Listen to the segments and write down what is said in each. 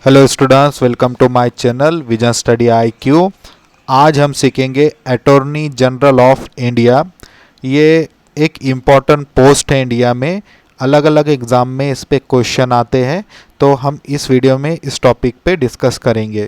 Hello students, welcome to my channel vision study IQ। आज हम सीखेंगे अटॉर्नी जनरल ऑफ इंडिया। ये एक इम्पॉर्टेंट पोस्ट है इंडिया में। अलग अलग एग्ज़ाम में इस पे क्वेश्चन आते हैं, तो हम इस वीडियो में इस टॉपिक पे डिस्कस करेंगे।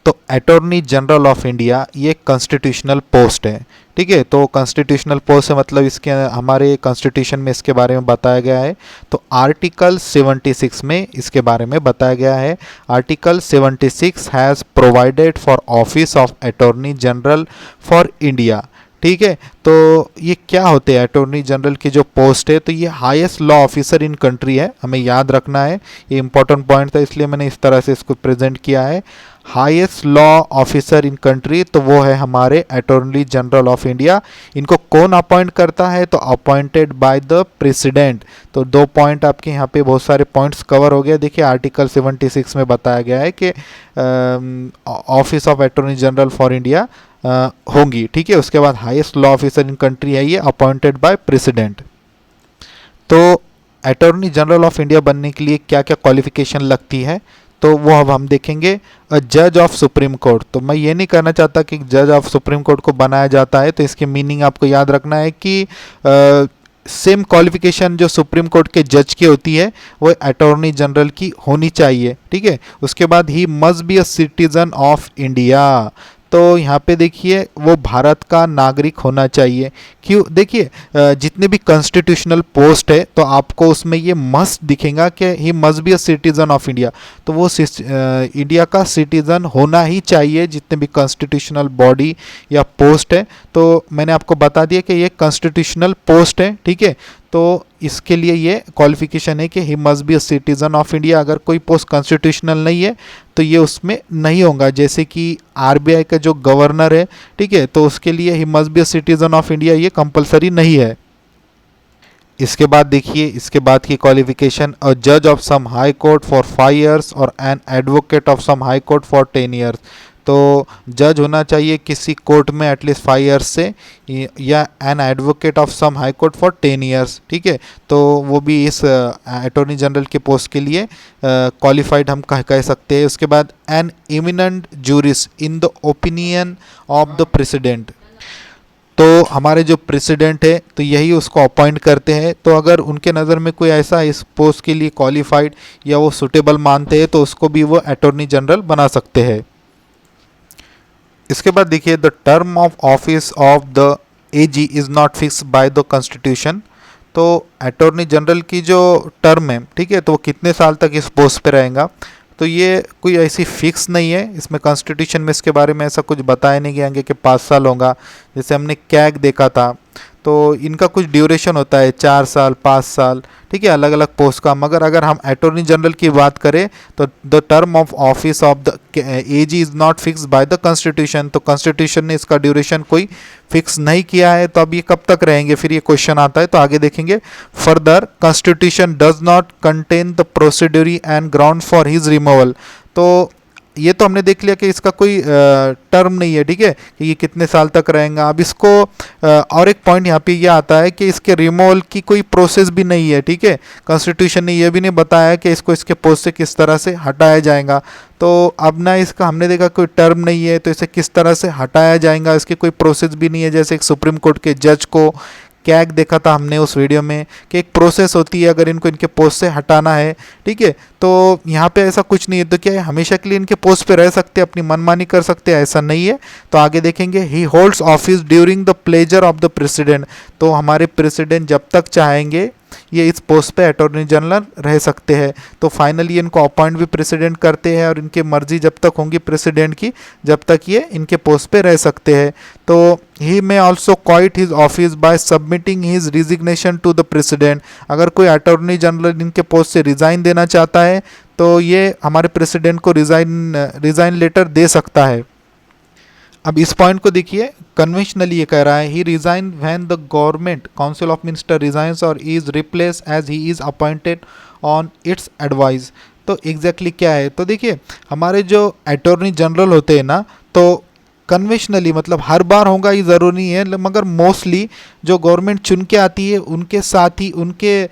तो अटॉर्नी जनरल ऑफ इंडिया ये कॉन्स्टिट्यूशनल पोस्ट है, ठीक है। तो कॉन्स्टिट्यूशनल पोस्ट है मतलब इसके हमारे कॉन्स्टिट्यूशन में इसके बारे में बताया गया है। तो आर्टिकल 76 में इसके बारे में बताया गया है। Article 76 has provided for office of attorney general for India, ठीक है। तो ये क्या होते हैं अटॉर्नी जनरल की जो पोस्ट है, तो ये highest law officer in country है, हमें याद रखना है। ये इंपॉर्टेंट पॉइंट था, इसलिए मैंने इस तरह से इसको प्रेजेंट किया है। Highest law officer in country, तो वो है हमारे अटॉर्नी जनरल ऑफ इंडिया। इनको कौन अपॉइंट करता है, तो अपॉइंटेड बाय द प्रेसिडेंट। तो दो पॉइंट आपके यहाँ पे बहुत सारे पॉइंट्स कवर हो गए। देखिए आर्टिकल 76 में बताया गया है कि office of attorney general for India होंगी, ठीक है। उसके बाद highest law officer in country है ये, अपॉइंटेड बाय प्रेसिडेंट। तो अटॉर्नी जनरल ऑफ इंडिया बनने के लिए क्या क्या क्वालिफिकेशन लगती है, तो वो अब हम देखेंगे। जज ऑफ सुप्रीम कोर्ट, तो मैं ये नहीं कहना चाहता कि जज ऑफ सुप्रीम कोर्ट को बनाया जाता है, तो इसकी मीनिंग आपको याद रखना है कि सेम क्वालिफिकेशन जो सुप्रीम कोर्ट के जज की होती है वो अटॉर्नी जनरल की होनी चाहिए, ठीक है। उसके बाद he must be a citizen of India, तो यहाँ पे देखिए वो भारत का नागरिक होना चाहिए। क्यों, देखिए जितने भी कॉन्स्टिट्यूशनल पोस्ट है तो आपको उसमें ये मस्ट दिखेगा कि he must be a citizen of India, तो वो इंडिया का सिटीजन होना ही चाहिए जितने भी कॉन्स्टिट्यूशनल बॉडी या पोस्ट है। तो मैंने आपको बता दिया कि ये कॉन्स्टिट्यूशनल पोस्ट है, ठीक है। तो इसके लिए ये क्वालिफिकेशन है कि he must be a citizen of India. अगर कोई पोस्ट कॉन्स्टिट्यूशनल नहीं है तो ये उसमें नहीं होगा। जैसे कि RBI का जो गवर्नर है, ठीक है, तो उसके लिए he must be a citizen of India ये कंपलसरी नहीं है। इसके बाद देखिए, इसके बाद की क्वालिफिकेशन, अ जज of some high court for 5 years और an advocate of some high court for 10 years। तो जज होना चाहिए किसी कोर्ट में एटलीस्ट 5 years से, या an advocate of some high court for 10 years, ठीक है। तो वो भी इस अटॉर्नी जनरल के पोस्ट के लिए क्वालिफाइड हम कह सकते हैं। उसके बाद an eminent jurist in the opinion of the president, तो हमारे जो प्रेसिडेंट है तो यही उसको अपॉइंट करते हैं। तो अगर उनके नज़र में कोई ऐसा इस पोस्ट के लिए क्वालिफाइड या वो सुटेबल मानते हैं तो उसको भी वो अटॉर्नी जनरल बना सकते हैं। इसके बाद देखिए, the term of office of the AG is not fix by the constitution. तो अटॉर्नी जनरल की जो टर्म है, ठीक है, तो वो कितने साल तक इस पोस्ट पे रहेगा, तो ये कोई ऐसी फिक्स नहीं है। इसमें कॉन्स्टिट्यूशन में इसके बारे में ऐसा कुछ बताया नहीं गया कि 5 साल होगा। जैसे हमने कैग देखा था, तो इनका कुछ ड्यूरेशन होता है 4 साल 5 साल, ठीक है, अलग अलग पोस्ट का। मगर अगर हम अटॉर्नी जनरल की बात करें तो the term of office of the AG is not fix by the constitution. तो कॉन्स्टिट्यूशन ने इसका ड्यूरेशन कोई फिक्स नहीं किया है, तो अब ये कब तक रहेंगे, फिर ये क्वेश्चन आता है, तो आगे देखेंगे। Further constitution does not contain the procedure and ground for his removal. तो ये तो हमने देख लिया कि इसका कोई टर्म नहीं है, ठीक है, कि ये कितने साल तक रहेगा। अब इसको और एक पॉइंट यहाँ पे ये आता है कि इसके रिमूवल की कोई प्रोसेस भी नहीं है, ठीक है। कॉन्स्टिट्यूशन ने ये भी नहीं बताया कि इसको इसके पोस्ट से किस तरह से हटाया जाएगा। तो अब ना इसका हमने देखा कोई टर्म नहीं है, तो इसे किस तरह से हटाया जाएगा, इसकी कोई प्रोसेस भी नहीं है। जैसे एक सुप्रीम कोर्ट के जज को कैग देखा था हमने उस वीडियो में कि एक प्रोसेस होती है अगर इनको इनके पोस्ट से हटाना है, ठीक है। तो यहाँ पे ऐसा कुछ नहीं है। तो क्या है, हमेशा के लिए इनके पोस्ट पे रह सकते हैं, अपनी मनमानी कर सकते हैं, ऐसा नहीं है। तो आगे देखेंगे, ही holds office during the pleasure of the president. तो हमारे प्रेसिडेंट जब तक चाहेंगे ये इस पोस्ट पे अटॉर्नी जनरल रह सकते हैं। तो फाइनली इनको अपॉइंट भी प्रेसिडेंट करते हैं और इनकी मर्जी जब तक होंगी प्रेसिडेंट की, जब तक ये इनके पोस्ट पे रह सकते हैं। तो he may also quit his office by submitting his resignation to the president. अगर कोई अटॉर्नी जनरल इनके पोस्ट से रिज़ाइन देना चाहता है तो ये हमारे प्रेसिडेंट को रिज़ाइन लेटर दे सकता है। अब इस पॉइंट को देखिए, कन्वेंशनली ये कह रहा है, he resign when the government council of minister resigns or is replace as he is appointed on its advice. तो एग्जैक्टली क्या है, तो देखिए हमारे जो अटॉर्नी जनरल होते हैं ना, तो कन्वेंशनली मतलब हर बार होगा ये ज़रूरी नहीं है, मगर मोस्टली जो गवर्नमेंट चुन के आती है उनके साथ ही उनके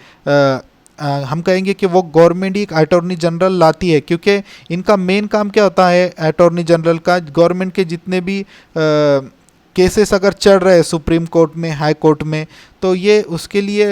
हम कहेंगे कि वो गवर्नमेंट ही एक अटॉर्नी जनरल लाती है, क्योंकि इनका मेन काम क्या होता है अटॉर्नी जनरल का, गवर्नमेंट के जितने भी केसेस अगर चल रहे हैं सुप्रीम कोर्ट में, हाई कोर्ट में, तो ये उसके लिए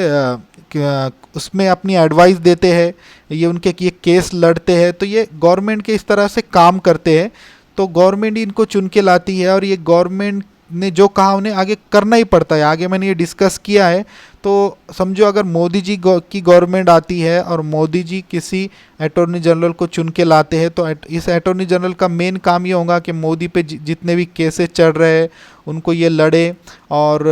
उसमें अपनी एडवाइस देते हैं, ये उनके ये केस लड़ते हैं, तो ये गवर्नमेंट के इस तरह से काम करते हैं। तो गवर्नमेंट ही इनको चुन के लाती है और ये गवर्नमेंट ने जो कहा उन्हें आगे करना ही पड़ता है। आगे मैंने ये डिस्कस किया है। तो समझो अगर मोदी जी की गवर्नमेंट आती है और मोदी जी किसी अटॉर्नी जनरल को चुन के लाते हैं, तो इस अटॉर्नी जनरल का मेन काम ये होगा कि मोदी पे जितने भी केसेस चल रहे हैं उनको ये लड़े और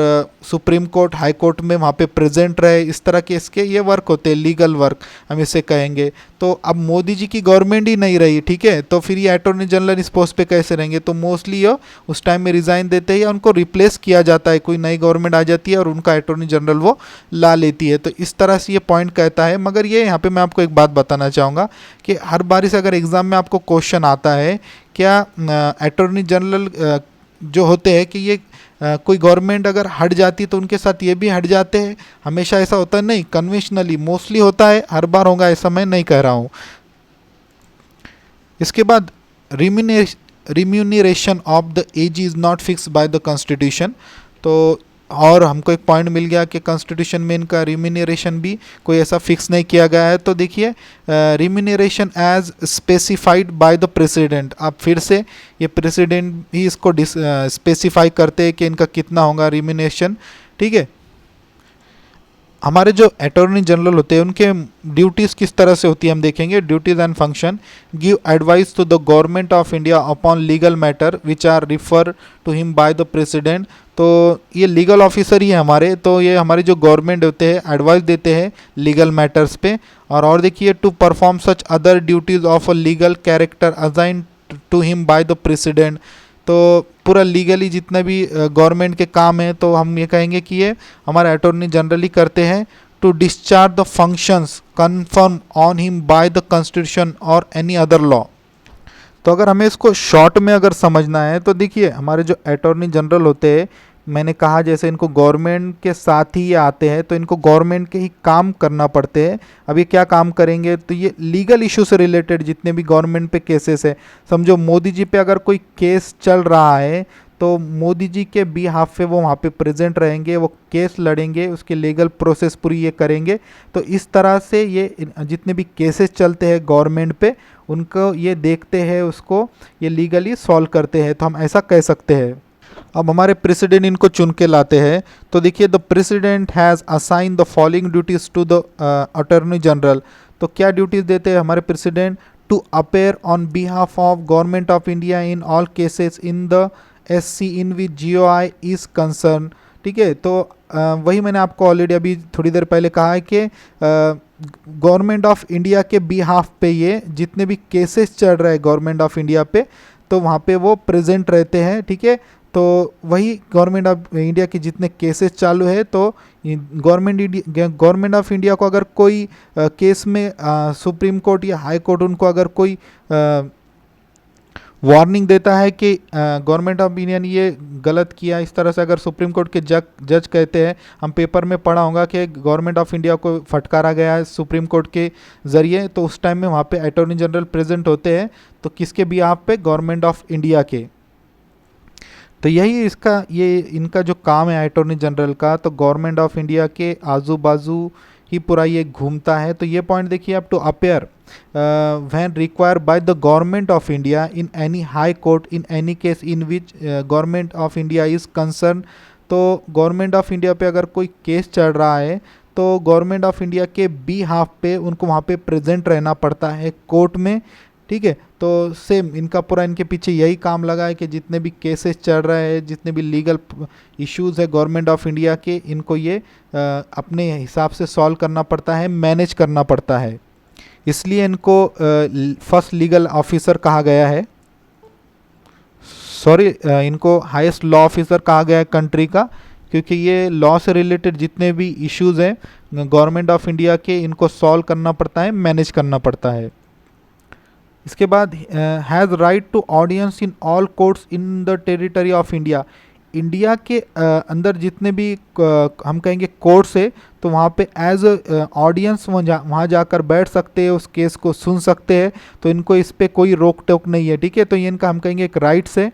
सुप्रीम कोर्ट, हाई कोर्ट में वहाँ पे प्रेजेंट रहे। इस तरह के इसके ये वर्क होते हैं, लीगल वर्क हम इसे कहेंगे। तो अब मोदी जी की गवर्नमेंट ही नहीं रही, ठीक है, तो फिर ये अटॉर्नी जनरल इस पोस्ट पे कैसे रहेंगे? तो मोस्टली ये उस टाइम में रिज़ाइन देते हैं या उनको रिप्लेस किया जाता है, कोई नई गवर्नमेंट आ जाती है और उनका अटॉर्नी जनरल वो ला लेती है। तो इस तरह से ये पॉइंट कहता है। मगर ये यहाँ पे मैं आपको एक बात बताना चाहूँगा कि हर बार से अगर एग्ज़ाम में आपको क्वेश्चन आता है, क्या अटॉर्नी जनरल जो होते हैं कि ये कोई गवर्नमेंट अगर हट जाती है तो उनके साथ ये भी हट जाते हैं? हमेशा ऐसा होता है नहीं, कन्वेंशनली मोस्टली होता है, हर बार होगा ऐसा मैं नहीं कह रहा हूँ। इसके बाद remuneration of the AG is not fix by the constitution. तो और हमको एक पॉइंट मिल गया कि कॉन्स्टिट्यूशन में इनका रिम्यूनरेशन भी कोई ऐसा फिक्स नहीं किया गया है। तो देखिए remuneration as specified by the president. अब फिर से ये प्रेसिडेंट ही इसको स्पेसिफाई करते हैं कि इनका कितना होगा रिम्यूनरेशन, ठीक है। हमारे जो अटॉर्नी जनरल होते हैं उनके ड्यूटीज़ किस तरह से होती है हम देखेंगे। Duties and function: give advice to the government of India upon legal matter which are refer to him by the president. तो ये लीगल ऑफिसर ही है हमारे, तो ये हमारी जो गवर्नमेंट होते हैं एडवाइस देते हैं लीगल मैटर्स पे। और देखिए to perform such other duties of a legal character assign to him by the president. तो पूरा लीगली जितना भी गवर्नमेंट के काम है तो हम ये कहेंगे कि ये हमारे अटॉर्नी जनरल ही करते हैं। To discharge the functions confer on him by the constitution और एनी अदर लॉ। तो अगर हमें इसको शॉर्ट में अगर समझना है तो देखिए हमारे जो अटॉर्नी जनरल होते हैं, मैंने कहा जैसे इनको गवर्नमेंट के साथ ही ये आते हैं, तो इनको गवर्नमेंट के ही काम करना पड़ते हैं। अब ये क्या काम करेंगे? तो ये लीगल इशू से रिलेटेड जितने भी गवर्नमेंट पे केसेस है, समझो मोदी जी पे अगर कोई केस चल रहा है तो मोदी जी के बिहाफ पे वो वहाँ पे प्रेजेंट रहेंगे, वो केस लड़ेंगे, उसकी लीगल प्रोसेस पूरी ये करेंगे। तो इस तरह से ये जितने भी केसेस चलते हैं गवर्नमेंट पे उनको ये देखते हैं, उसको ये लीगली सॉल्व करते हैं। तो हम ऐसा कह सकते हैं। अब हमारे प्रेसिडेंट इनको चुन के लाते हैं। तो देखिए the president has assign the following duties to the attorney general. तो क्या ड्यूटीज़ देते हैं हमारे president? To appear on behalf of government of India in all cases in the SC in which GOI is concern, ठीक है। तो वही मैंने आपको ऑलरेडी अभी थोड़ी देर पहले कहा है कि गवर्नमेंट ऑफ इंडिया के बिहाफ पे ये जितने भी केसेस चल रहे हैं गवर्नमेंट ऑफ इंडिया पे, तो वहाँ पे वो प्रेजेंट रहते हैं, ठीक है। तो वही गवर्नमेंट ऑफ इंडिया के जितने केसेस चालू है, तो गवर्नमेंट ऑफ इंडिया को अगर कोई केस में सुप्रीम कोर्ट या हाई कोर्ट उनको अगर कोई वार्निंग देता है कि गवर्नमेंट ऑफ इंडिया ने ये गलत किया, इस तरह से अगर सुप्रीम कोर्ट के जज कहते हैं, हम पेपर में पढ़ा होगा कि गवर्नमेंट ऑफ इंडिया को फटकारा गया है सुप्रीम कोर्ट के ज़रिए, तो उस टाइम में वहाँ पे अटॉर्नी जनरल प्रेजेंट होते हैं। तो किसके भी आप पे? गवर्नमेंट ऑफ इंडिया के। तो यही ये इनका जो काम है अटॉर्नी जनरल का, तो गवर्नमेंट ऑफ इंडिया के आजू बाजू ही पूरा ये घूमता है। तो ये पॉइंट देखिए आप, to appear when require by the government of India in any high court in any case in which government of India is concern. तो गवर्नमेंट ऑफ इंडिया पे अगर कोई केस चल रहा है तो गवर्नमेंट ऑफ इंडिया के बिहाफ पे उनको वहाँ पे प्रेजेंट रहना पड़ता है कोर्ट में, ठीक है। तो सेम इनका पूरा इनके पीछे यही काम लगा है कि जितने भी केसेस चल रहे हैं, जितने भी लीगल इश्यूज़ है गवर्नमेंट ऑफ इंडिया के, इनको ये अपने हिसाब से सॉल्व करना पड़ता है, मैनेज करना पड़ता है। इसलिए इनको फर्स्ट लीगल ऑफिसर कहा गया है, इनको हाईएस्ट लॉ ऑफिसर कहा गया है कंट्री का, क्योंकि ये लॉ से रिलेटेड जितने भी इश्यूज़ हैं गवर्नमेंट ऑफ इंडिया के, इनको सॉल्व करना पड़ता है, मैनेज करना पड़ता है। इसके बाद has right to audience in all courts in the territory of India. India के अंदर जितने भी हम कहेंगे कोर्ट्स है, तो वहाँ पे एज ऑडियंस वहाँ जाकर बैठ सकते हैं, उस केस को सुन सकते हैं, तो इनको इस पर कोई रोक टोक नहीं है, ठीक है। तो ये इनका हम कहेंगे एक राइट्स है।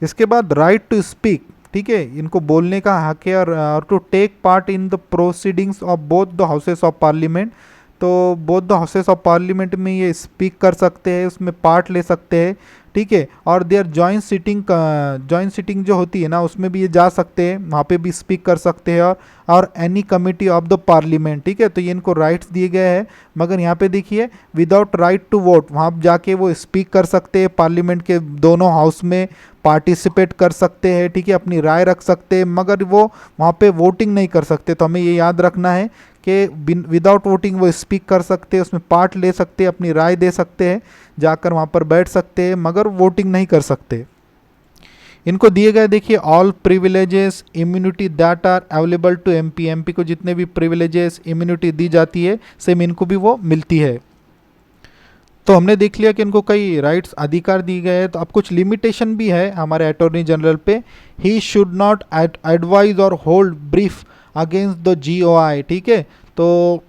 इसके बाद राइट टू स्पीक, ठीक है, इनको बोलने का हक है, और to take part in the proceedings of both the houses of parliament. तो both the houses of parliament में ये स्पीक कर सकते हैं, उसमें पार्ट ले सकते हैं, ठीक है। और देयर जॉइंट सिटिंग जो होती है ना, उसमें भी ये जा सकते हैं, वहाँ पे भी स्पीक कर सकते हैं, और any committee of the parliament, ठीक है। तो ये इनको राइट्स दिए गए हैं। मगर यहाँ पे देखिए विदाउट राइट टू वोट, वहाँ जाके वो स्पीक कर सकते हैं, पार्लियामेंट के दोनों हाउस में पार्टिसिपेट कर सकते हैं, ठीक है, अपनी राय रख सकते हैं, मगर वो वहाँ पे वोटिंग नहीं कर सकते। तो हमें ये याद रखना है कि विदाउट वोटिंग वो स्पीक कर सकते हैं, उसमें पार्ट ले सकते हैं, अपनी राय दे सकते हैं, जाकर वहाँ पर बैठ सकते हैं, मगर वोटिंग नहीं कर सकते। इनको दिए गए देखिए all privileges immunity that are available to MP, MP को जितने भी प्रिविलेजेस इम्यूनिटी दी जाती है सेम इनको भी वो मिलती है। तो हमने देख लिया कि इनको कई राइट्स अधिकार दिए गए हैं। तो अब कुछ लिमिटेशन भी है हमारे अटॉर्नी जनरल पे। ही should not advise or hold brief against the GOI, ठीक है। तो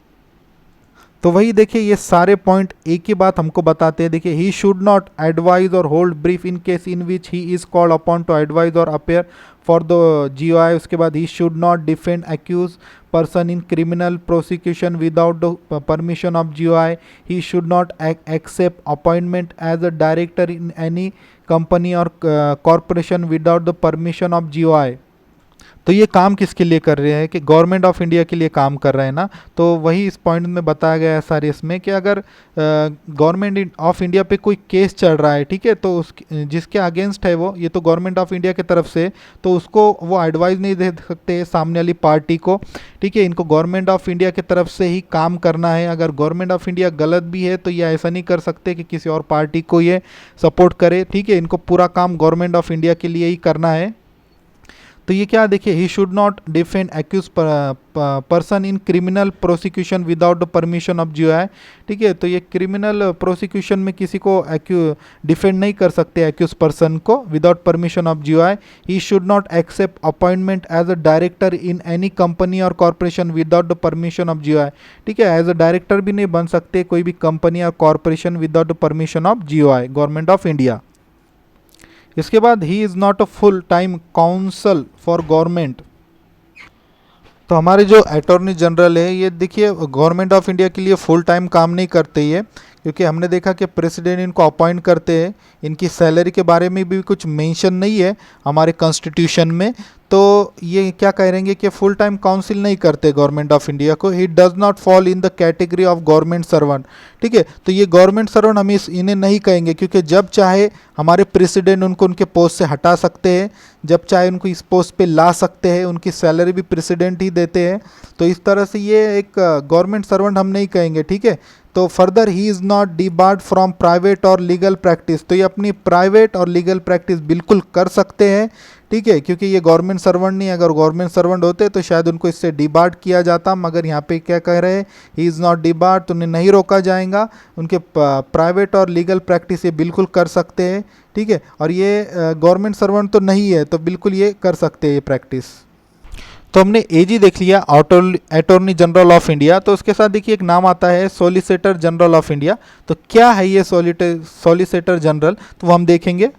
वही देखिए ये सारे पॉइंट एक ही बात हमको बताते हैं। देखिए he should not advise or hold brief in case in which he is called upon to advise or appear for the GOI. उसके बाद he should not defend accused person in criminal prosecution without the permission of GOI. He should not accept appointment as a director in any company or corporation without the permission of GOI. तो ये काम किसके लिए कर रहे हैं कि government of India के लिए काम कर रहे हैं ना। तो वही इस पॉइंट में बताया गया है सारे इसमें कि अगर गवर्नमेंट ऑफ इंडिया पे कोई केस चल रहा है, ठीक है, तो उस जिसके अगेंस्ट है वो, ये तो गवर्नमेंट ऑफ इंडिया की तरफ से, तो उसको वो एडवाइस नहीं दे सकते सामने वाली पार्टी को, ठीक है। इनको गवर्नमेंट ऑफ इंडिया की तरफ से ही काम करना है। अगर गवर्नमेंट ऑफ इंडिया गलत भी है तो ये ऐसा नहीं कर सकते कि किसी और पार्टी को ये सपोर्ट करे, ठीक है। इनको पूरा काम गवर्नमेंट ऑफ इंडिया के लिए ही करना है। तो ये क्या देखिए he should not defend accused person in criminal prosecution without the permission of GOI, ठीक है। तो ये क्रिमिनल प्रोसिक्यूशन में किसी को डिफेंड नहीं कर सकते एक्यूज पर्सन को without permission of GOI. He should not accept appointment as a director in any company or corporation without the permission of GOI, ठीक है। एज अ डायरेक्टर भी नहीं बन सकते कोई भी company or corporation without the permission of GOI, government of India. इसके बाद he is not a full time counsel for government. तो हमारे जो अटॉर्नी जनरल है ये देखिए गवर्नमेंट ऑफ इंडिया के लिए फुल टाइम काम नहीं करते ये, क्योंकि हमने देखा कि प्रेसिडेंट इनको अपॉइंट करते हैं। इनकी सैलरी के बारे में भी कुछ मेंशन नहीं है हमारे कॉन्स्टिट्यूशन में। तो ये क्या कहेंगे कि फुल टाइम काउंसिल नहीं करते गवर्नमेंट ऑफ इंडिया को। He does not fall in the category of government servant, ठीक है। तो ये गवर्नमेंट सर्वेंट हम इन्हें नहीं कहेंगे, क्योंकि जब चाहे हमारे प्रेसिडेंट उनको उनके पोस्ट से हटा सकते हैं, जब चाहे उनको इस पोस्ट पे ला सकते हैं, उनकी सैलरी भी प्रेसिडेंट ही देते हैं। तो इस तरह से ये एक गवर्नमेंट सर्वेंट हम नहीं कहेंगे, ठीक है। तो further he is not debarred from private और लीगल प्रैक्टिस। तो ये अपनी प्राइवेट और लीगल प्रैक्टिस बिल्कुल कर सकते हैं, ठीक है, क्योंकि ये गवर्नमेंट सर्वेंट नहीं। अगर गवर्नमेंट सर्वेंट होते तो शायद उनको इससे डिबार्ड किया जाता, मगर यहाँ पे क्या कह रहे हैं ही इज़ नॉट डिबार्ड, तो उन्हें नहीं रोका जाएगा। उनके प्राइवेट और लीगल प्रैक्टिस ये बिल्कुल कर सकते हैं, ठीक है। और ये गवर्नमेंट सर्वेंट तो नहीं है, तो बिल्कुल ये कर सकते हैं ये प्रैक्टिस। तो हमने एजी देख लिया अटॉर्नी जनरल ऑफ इंडिया। तो उसके साथ देखिए एक नाम आता है सॉलिसिटर जनरल ऑफ इंडिया। तो क्या है ये सॉलिसिटर जनरल, तो वो हम देखेंगे।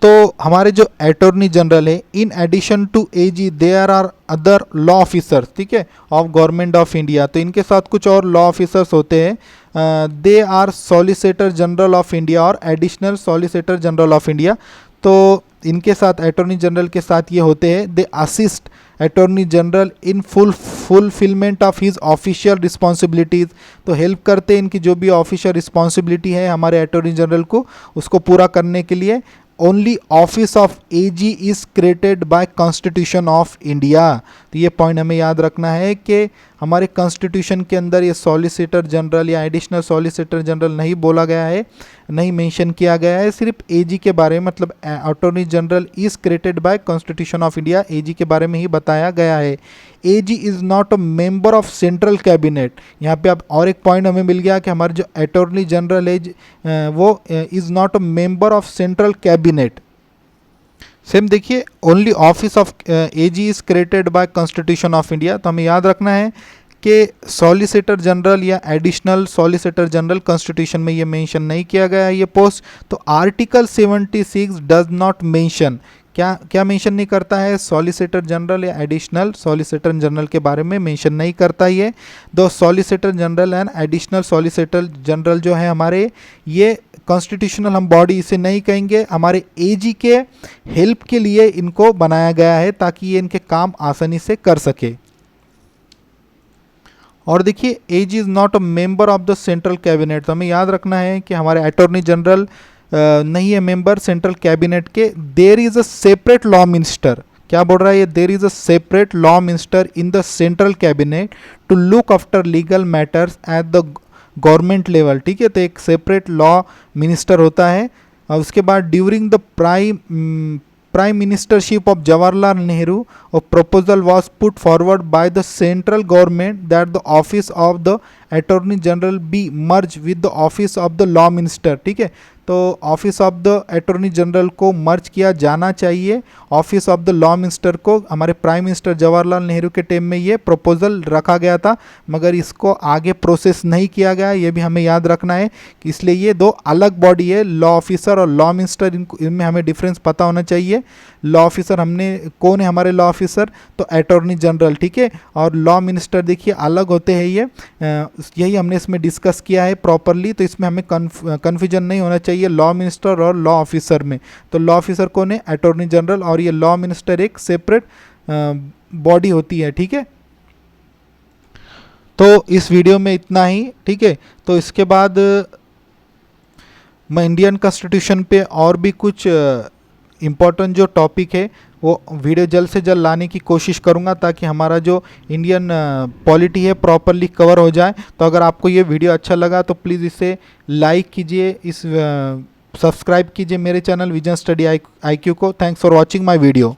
तो हमारे जो अटॉर्नी जनरल है, in addition to AG there are other law officers, ठीक है, ऑफ गवर्नमेंट ऑफ इंडिया। तो इनके साथ कुछ और लॉ ऑफिसर्स होते हैं। They are solicitor general of India और additional solicitor general of India. तो इनके साथ अटॉर्नी जनरल के साथ ये होते हैं, they assist attorney general in fulfilment of his official responsibilities. तो हेल्प करते हैं इनकी जो भी ऑफिशियल रिस्पॉन्सिबिलिटी है हमारे अटॉर्नी जनरल को, उसको पूरा करने के लिए। Only office of AG is created by constitution of India. तो ये पॉइंट हमें याद रखना है कि हमारे कॉन्स्टिट्यूशन के अंदर ये सॉलिसिटर जनरल या एडिशनल सॉलिसिटर जनरल नहीं बोला गया है, नहीं मेंशन किया गया है, सिर्फ एजी के बारे में, मतलब attorney general is created by constitution of India, AG के बारे में ही बताया गया है। AG is not a member of central cabinet. यहाँ पे अब और एक पॉइंट हमें मिल गया कि हमारे जो अटॉर्नी जनरल है वो is not a member of central cabinet. Same देखिए, only office of AG is created by constitution of India. तो हमें याद रखना है कि सॉलिसिटर जनरल या एडिशनल सॉलिसिटर जनरल कॉन्स्टिट्यूशन में ये मेंशन नहीं किया गया है ये पोस्ट। तो आर्टिकल 76 डज नॉट मेंशन, क्या क्या मेंशन नहीं करता है, सॉलिसिटर जनरल या एडिशनल सॉलिसिटर जनरल के बारे में मेंशन नहीं करता ये। दो solicitor general and additional solicitor general जो है हमारे, ये कॉन्स्टिट्यूशनल हम बॉडी इसे नहीं कहेंगे, हमारे एजी के हेल्प के लिए इनको बनाया गया है ताकि ये इनके काम आसानी से कर सके। और देखिए, AG is not a member of the central cabinet. तो हमें याद रखना है कि हमारे अटॉर्नी जनरल नहीं है मेंबर सेंट्रल कैबिनेट के। There is a separate law minister, क्या बोल रहा है ये, there is a separate law minister in the central cabinet to look after legal matters at the government level. ठीक है, तो एक सेपरेट लॉ मिनिस्टर होता है। और उसके बाद during the prime ministership of Jawaharlal Nehru a proposal was put forward by the central government that the office of the attorney general be merged with the office of the law minister। ठीक है, तो office of the attorney general को मर्ज किया जाना चाहिए office of the law minister को। हमारे prime minister Jawaharlal Nehru के टाइम में ये प्रपोजल रखा गया था, मगर इसको आगे प्रोसेस नहीं किया गया, ये भी हमें याद रखना है कि इसलिए ये दो अलग बॉडी है, लॉ ऑफिसर और लॉ मिनिस्टर। इनमें हमें डिफरेंस पता होना चाहिए। लॉ ऑफिसर हमने कौन है हमारे लॉ ऑफिसर, तो अटॉर्नी जनरल। ठीक है, और लॉ मिनिस्टर देखिए अलग होते हैं ये, यही हमने इसमें डिस्कस किया है प्रॉपरली। तो इसमें हमें कन्फ्यूजन नहीं होना चाहिए लॉ मिनिस्टर और लॉ ऑफिसर में। तो लॉ ऑफिसर कौन है, अटॉर्नी जनरल, और ये लॉ मिनिस्टर एक सेपरेट बॉडी होती है। ठीक है, तो इस वीडियो में इतना ही। ठीक है, तो इसके बाद मैं इंडियन कॉन्स्टिट्यूशन पे और भी कुछ इम्पोर्टेंट जो टॉपिक है वो वीडियो जल्द से जल्द लाने की कोशिश करूंगा ताकि हमारा जो इंडियन पॉलिटी है प्रॉपरली कवर हो जाए। तो अगर आपको ये वीडियो अच्छा लगा तो प्लीज़ इसे लाइक कीजिए, इस सब्सक्राइब कीजिए मेरे चैनल विजन स्टडी IQ को। Thanks for watching my video.